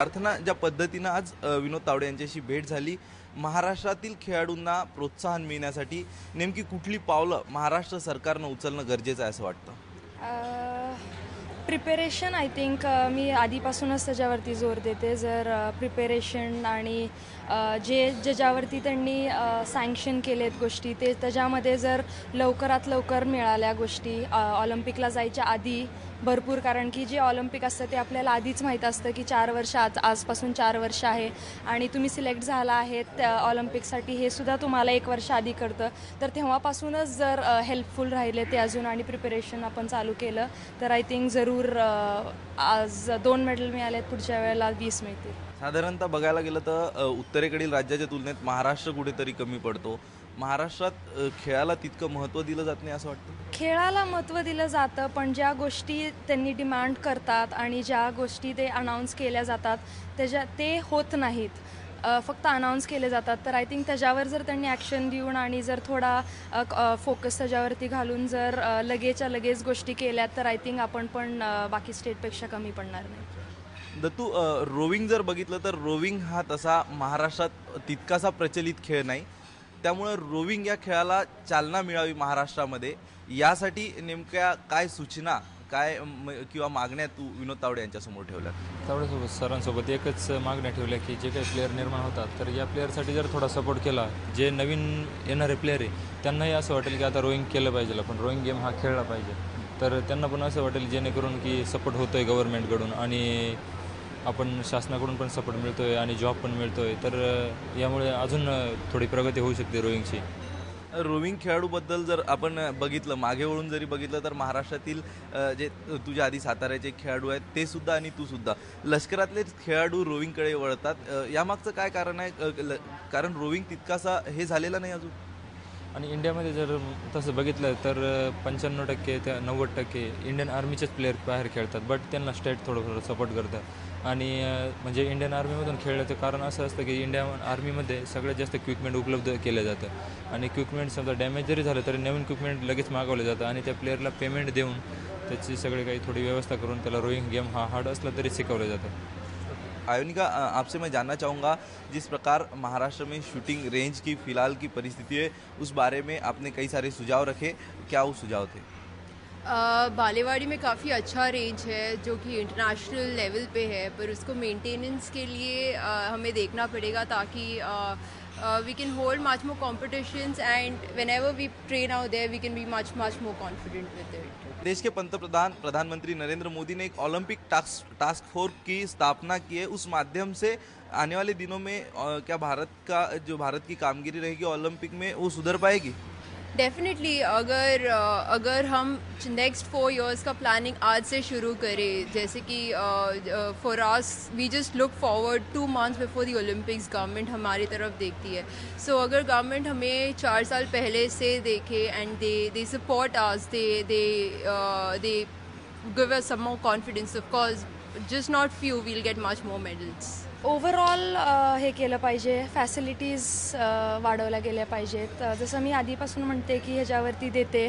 प्रार्थना ज्या पद्धतीनं आज विनोद तावडे यांच्याशी भेट झाली, महाराष्ट्रातील खेळाडूंना प्रोत्साहन मिळण्यासाठी नेमकी कुठली पावलं महाराष्ट्र सरकारनं उचलणं गरजेचं आहे असं वाटतं? प्रिपेरेशन आय थिंक मी आधीपासूनच त्याच्यावरती जोर देते. जर प्रिपेरेशन आणि ज्याच्यावरती त्यांनी सँक्शन केलेत गोष्टी ते त्याच्यामध्ये जर लवकरात लवकर मिळाल्या गोष्टी ऑलिम्पिकला जायच्या आधी भरपूर, कारण की जे ऑलिम्पिक असतं ते आपल्याला आधीच माहीत असतं की 4 वर्ष आजपासून 4 वर्ष आहे आणि तुम्ही सिलेक्ट झाला आहेत ऑलिम्पिकसाठी, हे सुद्धा तुम्हाला 1 वर्ष आधी कळतं. तर तेव्हापासूनच जर हेल्पफुल राहिले ते अजून आणि प्रिपरेशन आपण चालू केलं तर आय थिंक जरूर आज 2 मेडल मिळालेत, पुढच्या वेळेला 20 मिळतील. साधारणतः बघायला गेलं तर उत्तरेकडील राज्याच्या तुलनेत महाराष्ट्र कुठेतरी कमी पडतो. महाराष्ट्रात खेळाला तितकं महत्त्व दिलं जात नाही असं वाटतं? खेळाला महत्त्व दिलं जातं, पण ज्या गोष्टी त्यांनी डिमांड करतात आणि ज्या गोष्टी ते अनाऊन्स केल्या जातात ते होत नाहीत, फक्त अनाऊन्स केले जातात. तर आय थिंक त्याच्यावर जर त्यांनी ॲक्शन देऊन आणि जर थोडा फोकस त्याच्यावरती घालून जर लगेचच्या लगेच गोष्टी केल्यात तर आय थिंक आपण पण बाकी स्टेटपेक्षा कमी पडणार नाही. दत्तू, रोविंग जर बघितलं तर रोविंग हा तसा महाराष्ट्रात तितकासा प्रचलित खेळ नाही, त्यामुळे रोविंग या खेळाला चालना मिळावी महाराष्ट्रामध्ये यासाठी नेमक्या काय सूचना किंवा मागण्या तू विनोद तावडे यांच्यासमोर ठेवल्यात? तावडेसोबत सरांसोबत एकच मागण्या ठेवल्या की जे काही प्लेअर निर्माण होतात तर या प्लेअरसाठी जर थोडा सपोर्ट केला, जे नवीन येणारे प्लेअर आहे त्यांनाही असं वाटेल की आता रोईंग केलं पाहिजे, आपण रोईंग गेम हा खेळला पाहिजे. तर त्यांना पण असं वाटेल जेणेकरून की सपोर्ट होतो आहे गव्हर्नमेंटकडून आणि आपण शासनाकडून पण सपोर्ट मिळतो आहे आणि जॉब पण मिळतो आहे. तर यामुळे अजून थोडी प्रगती होऊ शकते रोईंगची. रोविंग खेळाडूबद्दल जर आपण बघितलं, मागे वळून जरी बघितलं तर महाराष्ट्रातील जे तुझ्या आधी साताऱ्याचे खेळाडू आहेत ते सुद्धा आणि तू सुद्धा लष्करातले खेळाडू रोविंगकडे वळतात. यामागचं काय कारण आहे? कारण रोविंग तितकासा हे झालेला नाही अजून. आणि इंडियामध्ये जर तसं बघितलं तर 95% ते 90% इंडियन आर्मीचेच प्लेयर बाहेर खेळतात, बट त्यांना स्टेट थोडं सपोर्ट करतं. आणि म्हणजे इंडियन आर्मीमधून खेळण्याचं कारण असं असतं की इंडियन आर्मीमध्ये सगळ्यात जास्त इक्विपमेंट उपलब्ध केलं जातं आणि इक्विपमेंट समजा डॅमेज जरी झालं तरी नवीन इक्विपमेंट लगेच मागवलं जातं आणि त्या प्लेयरला पेमेंट देऊन त्याची सगळी काही थोडी व्यवस्था करून त्याला रोईंग गेम हा हार्ड असला तरी शिकवलं जातं. आयोनिका, आपसे मैं जानना चाहूँगा, जिस प्रकार महाराष्ट्र में शूटिंग रेंज की फ़िलहाल की परिस्थिति है उस बारे में आपने कई सारे सुझाव रखे, क्या वो सुझाव थे? बालेवाड़ी में काफ़ी अच्छा रेंज है जो कि इंटरनेशनल लेवल पे है, पर उसको मेंटेनेंस के लिए हमें देखना पड़ेगा ताकि we can hold much more competitions and whenever we train out there we can be much more confident with it. देश के प्रधानमंत्री नरेंद्र मोदी ने एक ओलंपिक टास्क फोर्स की स्थापना की है. उस माध्यम से आने वाले दिनों में क्या भारत की कामगिरी रहेगी ओलंपिक में वो सुधर पाएगी? डेफिनेटली अगर हम नेक्स्ट 4 इयर्स का प्लानिंग आज से शुरू करें, जैसे कि for us we just look forward 2 months before the Olympics government हमारी तरफ देखती है. सो अगर गवर्नमेंट हमें 4 साल पहले से देखे and they support us, they give us some more confidence, of course just not few, we'll get much more medals. Overall हे केलं पाहिजे, फॅसिलिटीज वाढवल्या गेल्या पाहिजेत. जसं मी आधीपासून म्हणते की ह्याच्यावरती देते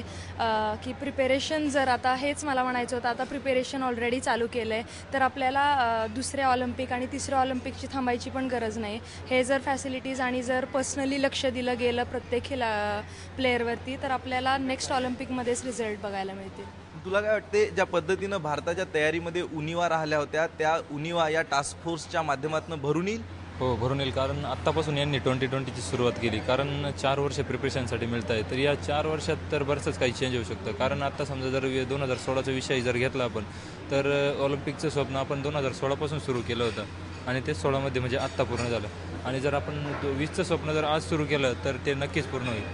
की प्रिपेरेशन, जर आता हेच मला म्हणायचं होतं, आता प्रिपेरेशन ऑलरेडी चालू केलं आहे तर आपल्याला दुसऱ्या ऑलिम्पिक आणि तिसऱ्या ऑलिम्पिकची थांबायची पण गरज नाही. हे जर फॅसिलिटीज आणि जर पर्सनली लक्ष दिलं गेलं प्रत्येक प्लेअरवरती तर आपल्याला नेक्स्ट ऑलिम्पिकमध्येच रिझल्ट बघायला मिळतील. तुला काय वाटते, ज्या पद्धतीनं भारताच्या तयारीमध्ये उणिवा राहिल्या होत्या त्या उणिवा या टास्क फोर्सच्या माध्यमातून भरून येईल? हो, भरून येईल. कारण आत्तापासून यांनी 2020ची सुरुवात केली, कारण 4 वर्ष प्रिपरेशनसाठी मिळत आहे. तर या 4 वर्षात तर बरंचच काही चेंज होऊ शकतं. कारण आत्ता समजा जर 2016चा विषय जर घेतला आपण तर ऑलिम्पिकचं स्वप्न आपण 2016पासून सुरू केलं होतं आणि ते 16मध्ये म्हणजे आत्ता पूर्ण झालं. आणि जर आपण 20चं स्वप्न जर आज सुरू केलं तर ते नक्कीच पूर्ण होईल.